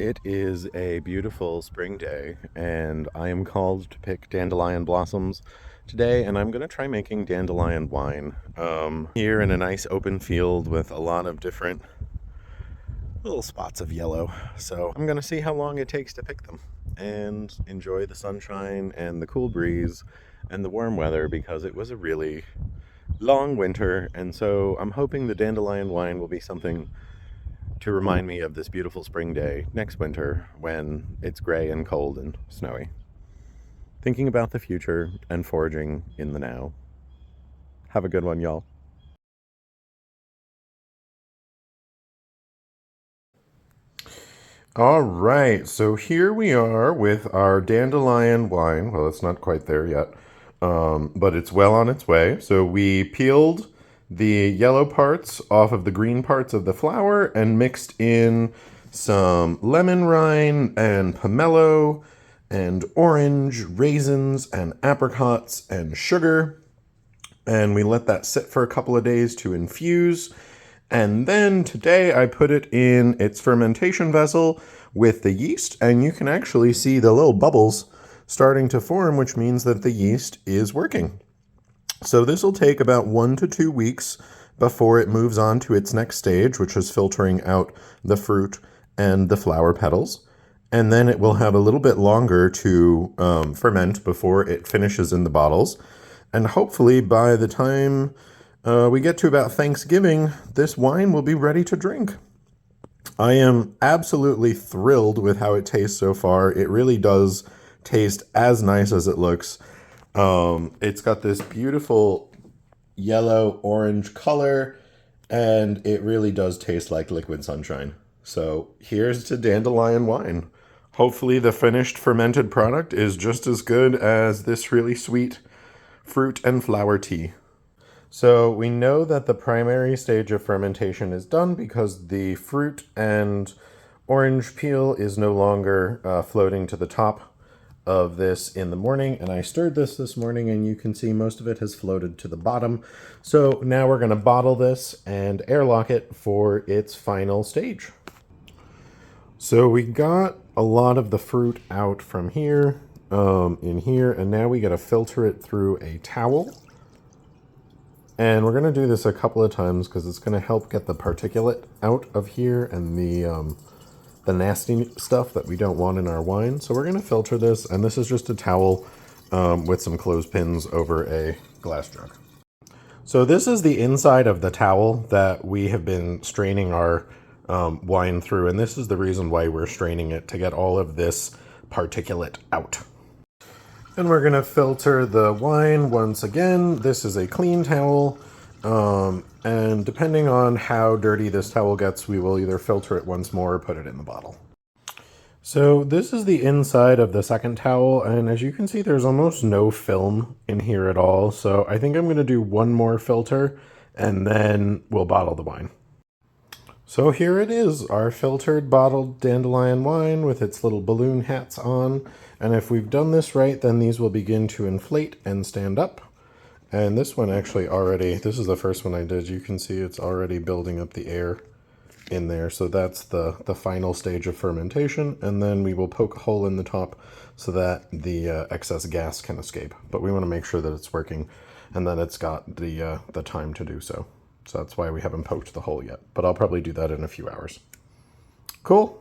It is a beautiful spring day, and I am called to pick dandelion blossoms today, and I'm going to try making dandelion wine. Here in a nice open field with a lot of different little spots of yellow. So I'm going to see how long it takes to pick them and enjoy the sunshine and the cool breeze and the warm weather because it was a really long winter, and so I'm hoping the dandelion wine will be something to remind me of this beautiful spring day next winter when it's gray and cold and snowy. Thinking about the future and foraging in the now. Have a good one, y'all. All right, so here we are with our dandelion wine. Well, it's not quite there yet, but it's well on its way. So we peeled the yellow parts off of the green parts of the flower and mixed in some lemon rind and pomelo and orange, raisins and apricots and sugar. And we let that sit for a couple of days to infuse. And then today I put it in its fermentation vessel with the yeast, and you can actually see the little bubbles starting to form, which means that the yeast is working. So this will take about 1 to 2 weeks before it moves on to its next stage, which is filtering out the fruit and the flower petals. And then it will have a little bit longer to ferment before it finishes in the bottles. And hopefully by the time we get to about Thanksgiving, this wine will be ready to drink. I am absolutely thrilled with how it tastes so far. It really does taste as nice as it looks. It's got this beautiful yellow-orange color, and it really does taste like liquid sunshine. So here's to dandelion wine. Hopefully the finished fermented product is just as good as this really sweet fruit and flower tea. So we know that the primary stage of fermentation is done because the fruit and orange peel is no longer floating to the top of this in the morning. And I stirred this morning, and you can see most of it has floated to the bottom. So now we're going to bottle this and airlock it for its final stage. So we got a lot of the fruit out from here, in here, and now we got to filter it through a towel. And we're going to do this a couple of times because it's going to help get the particulate out of here and the nasty stuff that we don't want in our wine. So we're going to filter this, and this is just a towel with some clothespins over a glass jug. So this is the inside of the towel that we have been straining our wine through, and this is the reason why we're straining it, to get all of this particulate out. And we're going to filter the wine once again. This is a clean towel, and depending on how dirty this towel gets, we will either filter it once more or put it in the bottle. So this is the inside of the second towel, and as you can see, there's almost no film in here at all. So I think I'm going to do one more filter, and then we'll bottle the wine. So here it is, our filtered bottled dandelion wine with its little balloon hats on. And if we've done this right, then these will begin to inflate and stand up. And this one actually already, this is the first one I did. You can see it's already building up the air in there. So that's the final stage of fermentation. And then we will poke a hole in the top so that the excess gas can escape. But we want to make sure that it's working and that it's got the time to do so. So that's why we haven't poked the hole yet. But I'll probably do that in a few hours. Cool.